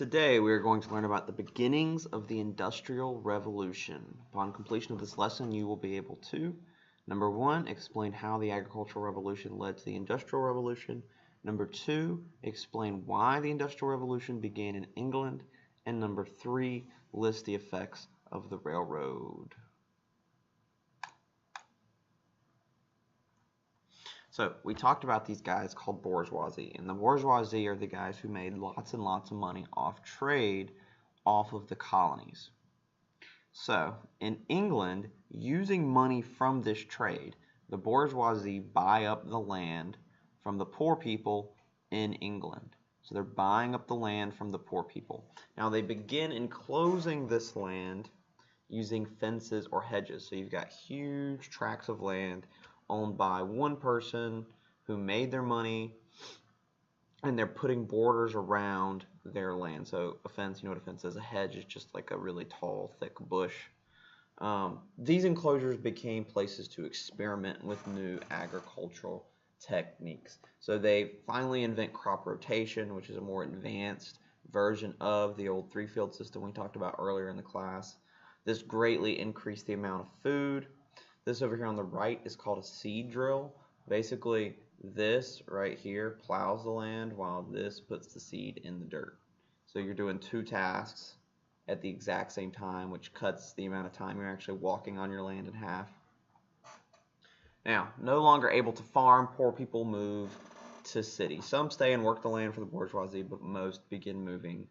Today we are going to learn about the beginnings of the Industrial Revolution. Upon completion of this lesson, you will be able to, number 1, explain how the Agricultural Revolution led to the Industrial Revolution. Number 2, explain why the Industrial Revolution began in England. And number 3, list the effects of the railroad. So we talked about these guys called bourgeoisie, and the bourgeoisie are the guys who made lots and lots of money off trade off of the colonies. So in England, using money from this trade, the bourgeoisie buy up the land from the poor people in England. So they're buying up the land from the poor people. Now they begin enclosing this land using fences or hedges. So you've got huge tracts of land owned by one person who made their money, and they're putting borders around their land. So a fence, you know what a fence is? A hedge is just like a really tall, thick bush. These enclosures became places to experiment with new agricultural techniques. So they finally invent crop rotation, which is a more advanced version of the old three-field system we talked about earlier in the class. This greatly increased the amount of food. This over here on the right is called a seed drill. Basically, this right here plows the land while this puts the seed in the dirt. So you're doing two tasks at the exact same time, which cuts the amount of time you're actually walking on your land in half. Now, no longer able to farm, poor people move to cities. Some stay and work the land for the bourgeoisie, but most begin moving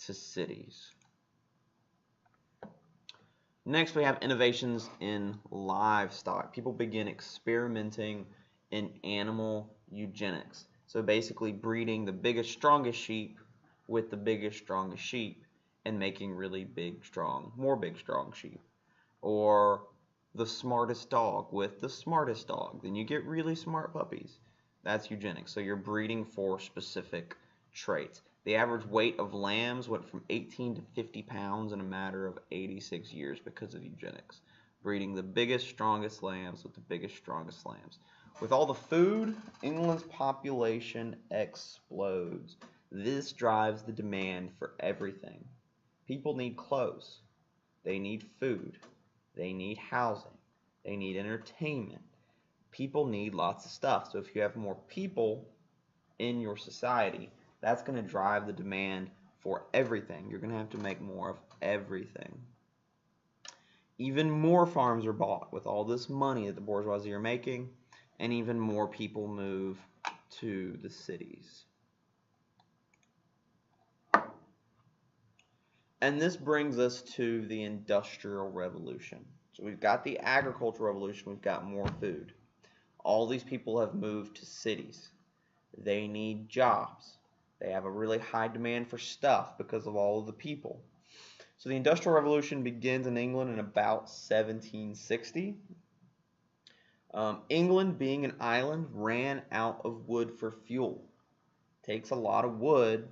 to cities. Next, we have innovations in livestock. People begin experimenting in animal eugenics. So basically breeding the biggest, strongest sheep with the biggest, strongest sheep and making really big, strong, more big, strong sheep. Or the smartest dog with the smartest dog. Then you get really smart puppies. That's eugenics. So you're breeding for specific traits. The average weight of lambs went from 18 to 50 pounds in a matter of 86 years because of eugenics. Breeding the biggest, strongest lambs with the biggest, strongest lambs. With all the food, England's population explodes. This drives the demand for everything. People need clothes. They need food. They need housing. They need entertainment. People need lots of stuff. So if you have more people in your society, that's going to drive the demand for everything. You're going to have to make more of everything. Even more farms are bought with all this money that the bourgeoisie are making, and even more people move to the cities. And this brings us to the Industrial Revolution. So we've got the Agricultural Revolution, we've got more food. All these people have moved to cities. They need jobs. They have a really high demand for stuff because of all of the people. So the Industrial Revolution begins in England in about 1760. England, being an island, ran out of wood for fuel. It takes a lot of wood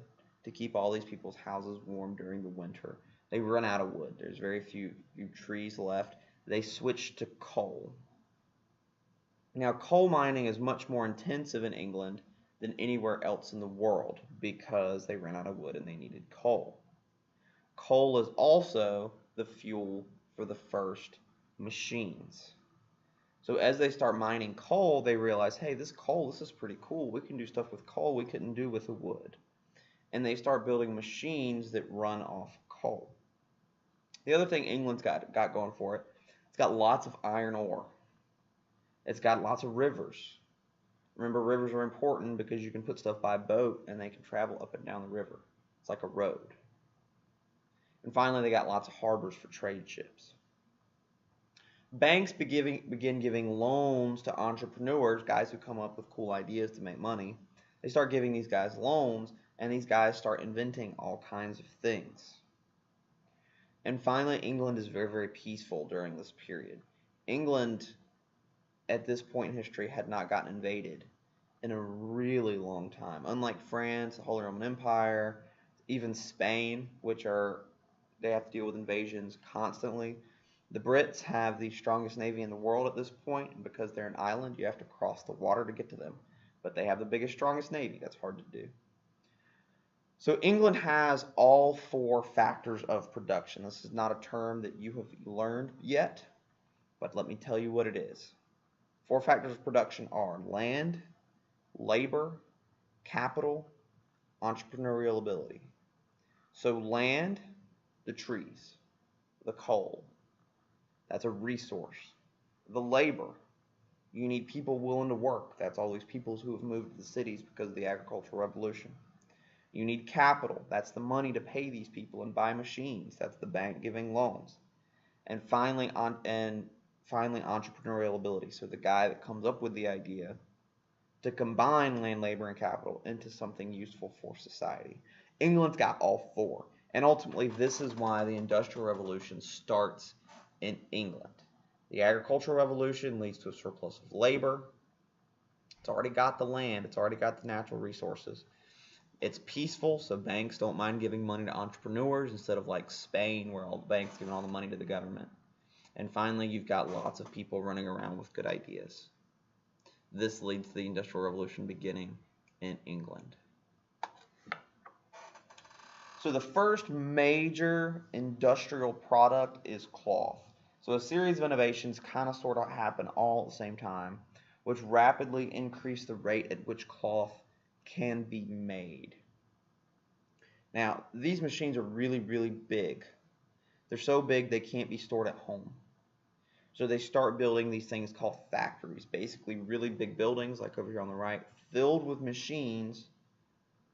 to keep all these people's houses warm during the winter. They run out of wood. There's very few trees left. They switched to coal. Now, coal mining is much more intensive in England than anywhere else in the world because they ran out of wood and they needed coal. Coal is also the fuel for the first machines. So as they start mining coal, they realize, hey, this is pretty cool. We can do stuff with coal we couldn't do with the wood. And they start building machines that run off coal. The other thing England's got going for it, it's got lots of iron ore. It's got lots of rivers. Remember, rivers are important because you can put stuff by boat and they can travel up and down the river. It's like a road. And finally, they got lots of harbors for trade ships. Banks begin giving loans to entrepreneurs, guys who come up with cool ideas to make money. They start giving these guys loans, and these guys start inventing all kinds of things. And finally, England is very, very peaceful during this period. England, at this point in history, had not gotten invaded in a really long time. Unlike France, the Holy Roman Empire, even Spain, they have to deal with invasions constantly. The Brits have the strongest navy in the world at this point, and because they're an island, you have to cross the water to get to them. But they have the biggest, strongest navy. That's hard to do. So England has all four factors of production. This is not a term that you have learned yet, but let me tell you what it is. Four factors of production are land, labor, capital, entrepreneurial ability. So land, the trees, the coal, that's a resource. The labor, you need people willing to work. That's all these people who have moved to the cities because of the agricultural revolution. You need capital. That's the money to pay these people and buy machines. That's the bank giving loans. And finally, entrepreneurial ability. So the guy that comes up with the idea to combine land, labor, and capital into something useful for society. England's got all four. And ultimately, this is why the Industrial Revolution starts in England. The agricultural revolution leads to a surplus of labor. It's already got the land. It's already got the natural resources. It's peaceful, so banks don't mind giving money to entrepreneurs instead of like Spain, where all the banks giving all the money to the government. And finally, you've got lots of people running around with good ideas. This leads to the Industrial Revolution beginning in England. So the first major industrial product is cloth. So a series of innovations kind of sort of happen all at the same time, which rapidly increase the rate at which cloth can be made. Now, these machines are really, really big. They're so big they can't be stored at home. So they start building these things called factories, basically really big buildings, like over here on the right, filled with machines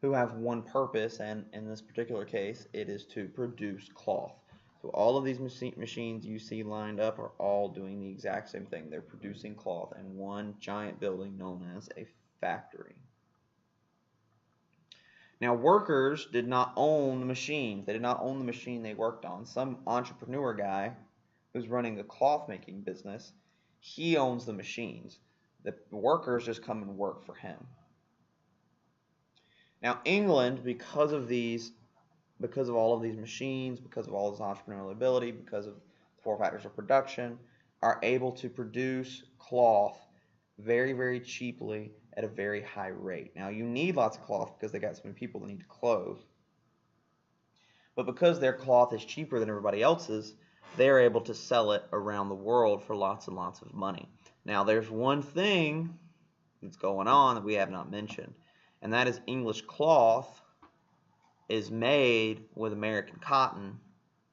who have one purpose, and in this particular case, it is to produce cloth. So all of these machines you see lined up are all doing the exact same thing. They're producing cloth in one giant building known as a factory. Now, workers did not own the machines. They did not own the machine they worked on. Some entrepreneur guy who's running a cloth making business, he owns the machines. The workers just come and work for him. Now, England, because of all of these machines, because of all this entrepreneurial ability, because of the four factors of production, are able to produce cloth very, very cheaply at a very high rate. Now, you need lots of cloth because they got so many people that need to clothe. But because their cloth is cheaper than everybody else's, they're able to sell it around the world for lots and lots of money. Now, there's one thing that's going on that we have not mentioned, and that is English cloth is made with American cotton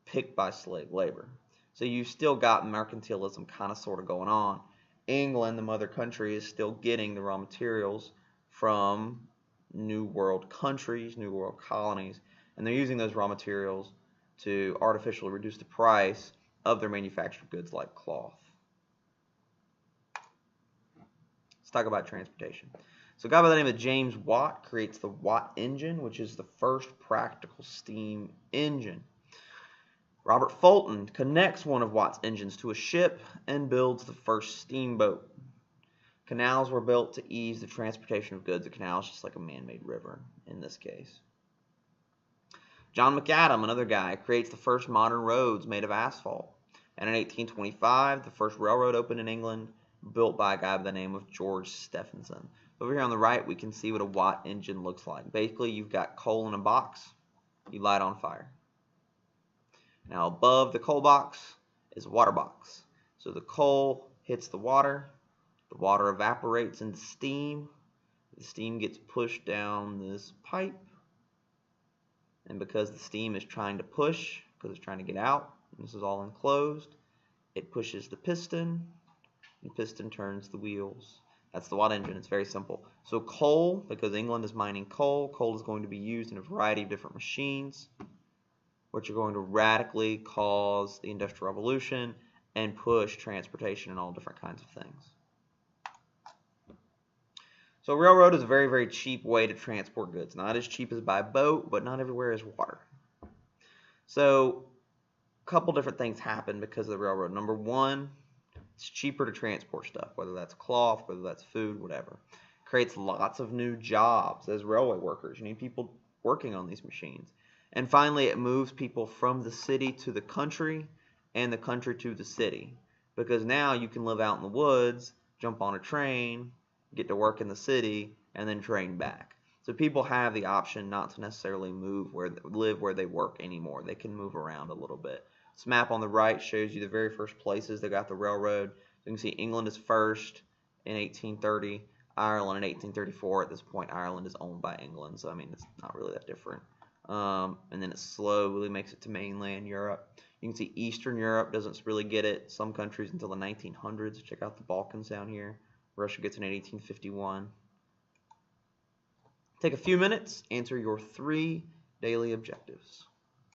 picked by slave labor. So you've still got mercantilism kind of sort of going on. England, the mother country, is still getting the raw materials from New World countries, New World colonies, and they're using those raw materials to artificially reduce the price of their manufactured goods like cloth. Let's talk about transportation. So a guy by the name of James Watt creates the Watt engine, which is the first practical steam engine. Robert Fulton connects one of Watt's engines to a ship and builds the first steamboat. Canals were built to ease the transportation of goods. A canal is just like a man-made river in this case. John McAdam, another guy, creates the first modern roads made of asphalt. And in 1825, the first railroad opened in England, built by a guy by the name of George Stephenson. Over here on the right, we can see what a Watt engine looks like. Basically, you've got coal in a box. You light on fire. Now, above the coal box is a water box. So the coal hits the water evaporates into steam. The steam gets pushed down this pipe. And because the steam is trying to push, because it's trying to get out, and this is all enclosed, it pushes the piston, and the piston turns the wheels. That's the Watt engine. It's very simple. So coal, because England is mining coal, coal is going to be used in a variety of different machines, which are going to radically cause the Industrial Revolution and push transportation and all different kinds of things. So railroad is a very, very cheap way to transport goods. Not as cheap as by boat, but not everywhere is water. So a couple different things happen because of the railroad. Number one, it's cheaper to transport stuff, whether that's cloth, whether that's food, whatever. Creates lots of new jobs as railway workers. You need people working on these machines. And finally, it moves people from the city to the country and the country to the city. Because now you can live out in the woods, jump on a train, get to work in the city, and then train back. So people have the option not to necessarily live where they work anymore. They can move around a little bit. This map on the right shows you the very first places that got the railroad. So you can see England is first in 1830, Ireland in 1834. At this point, Ireland is owned by England, so I mean it's not really that different. And then it slowly makes it to mainland Europe. You can see Eastern Europe doesn't really get it. Some countries until the 1900s. Check out the Balkans down here. Russia gets it in 1851. Take a few minutes, answer your 3 daily objectives.